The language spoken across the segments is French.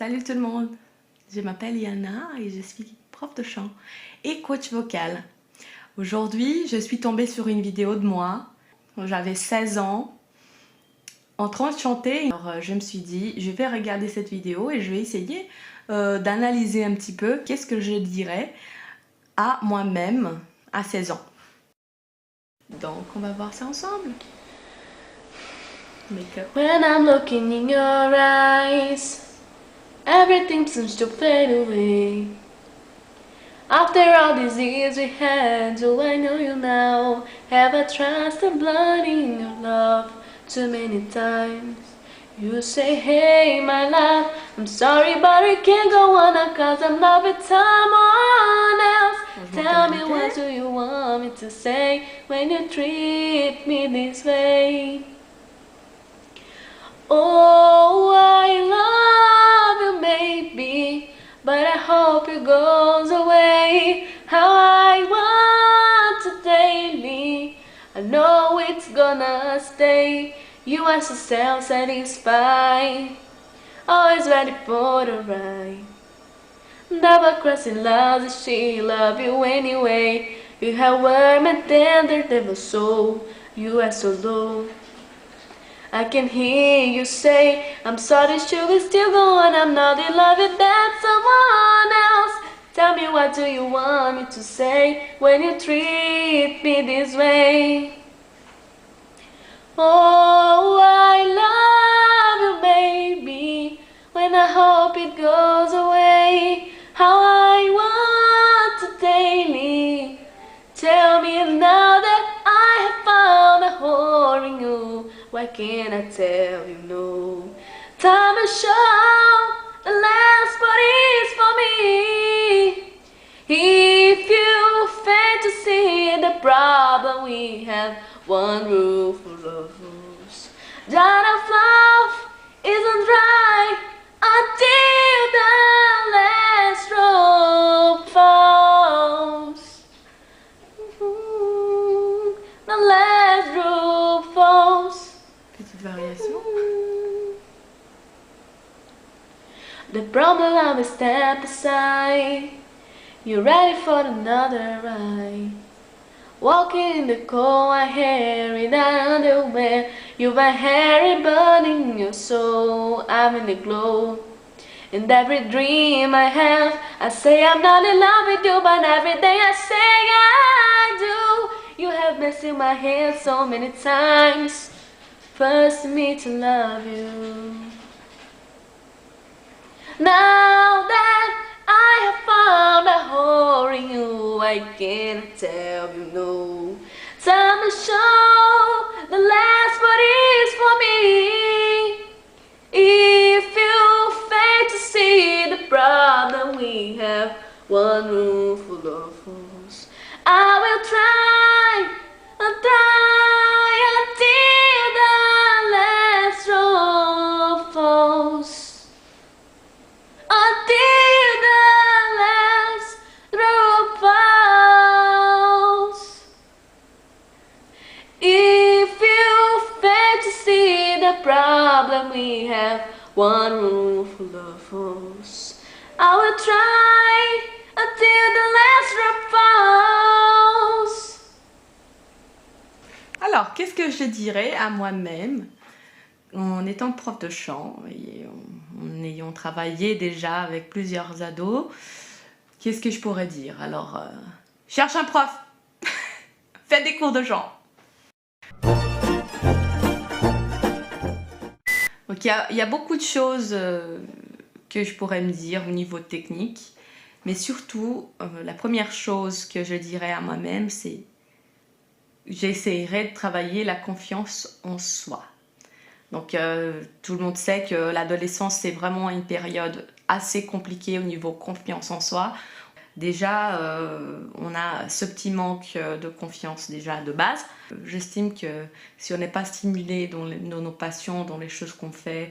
Salut tout le monde, je m'appelle Yana et je suis prof de chant et coach vocal. Aujourd'hui, je suis tombée sur une vidéo de moi, j'avais 16 ans, en train de chanter. Alors je me suis dit, je vais regarder cette vidéo et je vais essayer d'analyser un petit peu qu'est-ce que je dirais à moi-même à 16 ans. Donc on va voir ça ensemble. Make-up. When I'm looking in your eyes, everything seems to fade away. After all these years we had, do I know you now? Have I trusted blind in your love too many times? You say, hey my love, I'm sorry but I can't go on now, cause I'm loving someone else. Tell me what do you want me to say when you treat me this way? Oh, I love you, baby, but I hope it goes away. How I want you daily, I know it's gonna stay. You are so self-satisfied, always ready for the ride. Never crossing lines, she love you anyway. You have warm and tender, never soul. You are so low. I can hear you say, I'm sorry, sugar, still going, I'm not in love with that someone else. Tell me what do you want me to say when you treat me this way? Oh, I love you, baby, when I hope it goes away. How I want to daily. Tell me now that I have found a hole in you. Why can't I tell you no? Time to show the last what is for me. If you fail to see the problem we have, one rule for us. That our love isn't right until the last rope falls. The last rope falls. Petite variation. The problem I will step aside. You're ready for another ride. Walking in the cold, I hair in underwear. You've a hairy burning your soul. I'm in the glow. And every dream I have, I say I'm not in love with you, but every day I say I do. You have messed in my head so many times. First me to love you. Now that I have found a hole in you, I can't tell you no. Time to show the last what is for me. If you fail to see the problem we have, one room full of fools, I will try until the last row falls. Until the last drop falls. If you fail to see the problem we have, one room full of fools, I will try until the last drop falls. Alors, qu'est-ce que je dirais à moi-même en étant prof de chant et en ayant travaillé déjà avec plusieurs ados? Qu'est-ce que je pourrais dire? Alors, cherche un prof. Faites des cours de chant. Donc, il y a beaucoup de choses que je pourrais me dire au niveau technique. Mais surtout, la première chose que je dirais à moi-même, c'est j'essaierai de travailler la confiance en soi. Donc tout le monde sait que l'adolescence c'est vraiment une période assez compliquée au niveau confiance en soi. Déjà on a ce petit manque de confiance déjà de base. J'estime que si on n'est pas stimulé dans nos passions, dans les choses qu'on fait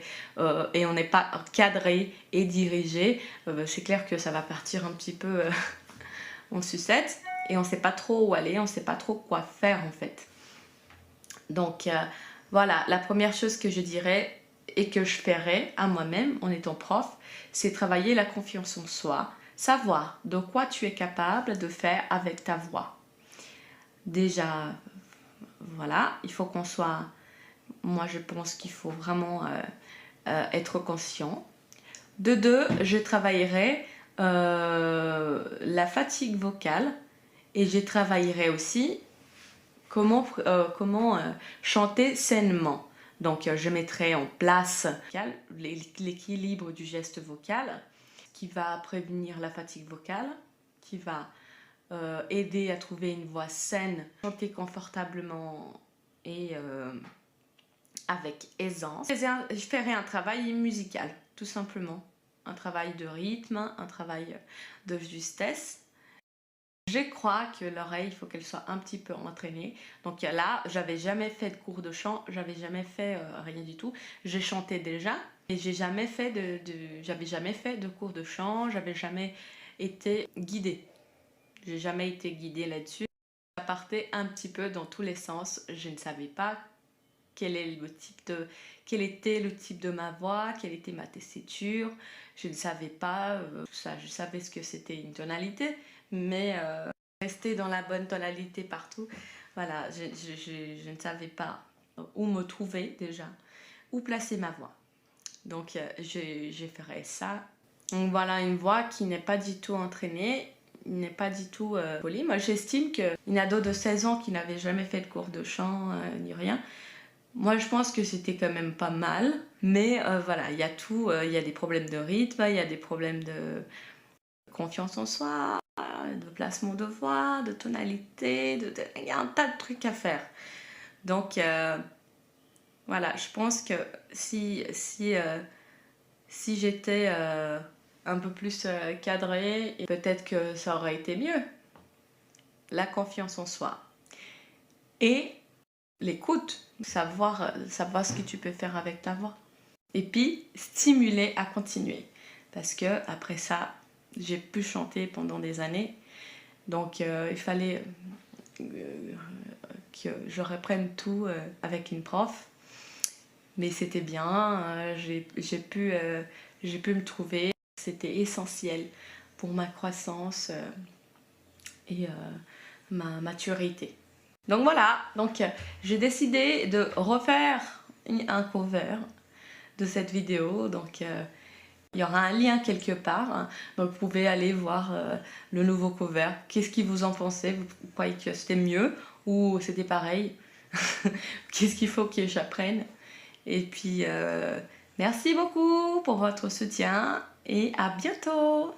et on n'est pas cadré et dirigé, c'est clair que ça va partir un petit peu en sucette et on ne sait pas trop où aller, on ne sait pas trop quoi faire en fait. Donc voilà, la première chose que je dirais, et que je ferai à moi-même en étant prof, c'est travailler la confiance en soi, savoir de quoi tu es capable de faire avec ta voix. Déjà, voilà, il faut qu'on soit... Moi, je pense qu'il faut vraiment être conscient. De deux, je travaillerai la fatigue vocale et je travaillerai aussi comment chanter sainement. Donc, je mettrai en place l'équilibre du geste vocal qui va prévenir la fatigue vocale, qui va aider à trouver une voix saine, chanter confortablement et avec aisance. Je ferai un travail musical, tout simplement. Un travail de rythme, un travail de justesse. Je crois que l'oreille, il faut qu'elle soit un petit peu entraînée. Donc là, j'avais jamais fait de cours de chant, j'avais jamais fait rien du tout. J'ai chanté déjà, et j'avais jamais fait de cours de chant, j'avais jamais été guidée. J'ai jamais été guidée là-dessus. Ça partait un petit peu dans tous les sens. Je ne savais pas quel était le type de ma voix, quelle était ma tessiture. Je ne savais pas tout ça. Je savais ce que c'était une tonalité, mais rester dans la bonne tonalité partout, voilà, je ne savais pas où me trouver déjà, où placer ma voix. Donc je ferai ça. Donc voilà, une voix qui n'est pas du tout entraînée, n'est pas du tout polie. Moi j'estime qu'une ado de 16 ans qui n'avait jamais fait de cours de chant ni rien, moi je pense que c'était quand même pas mal, mais voilà, il y a tout, il y a des problèmes de rythme, il y a des problèmes de confiance en soi, de placement de voix, de tonalité, il y a un tas de trucs à faire. Donc voilà, je pense que si j'étais un peu plus cadrée, peut-être que ça aurait été mieux. La confiance en soi. Et l'écoute, savoir ce que tu peux faire avec ta voix. Et puis, stimuler à continuer. Parce que après ça, j'ai pu chanter pendant des années. Donc, il fallait que je reprenne tout avec une prof. Mais c'était bien, j'ai pu me trouver. C'était essentiel pour ma croissance et ma maturité. Donc voilà, j'ai décidé de refaire un cover de cette vidéo. Donc il y aura un lien quelque part. Hein. Donc vous pouvez aller voir le nouveau cover. Qu'est-ce que vous en pensez? Vous croyez que c'était mieux ou c'était pareil? Qu'est-ce qu'il faut que j'apprenne? Et puis merci beaucoup pour votre soutien et à bientôt!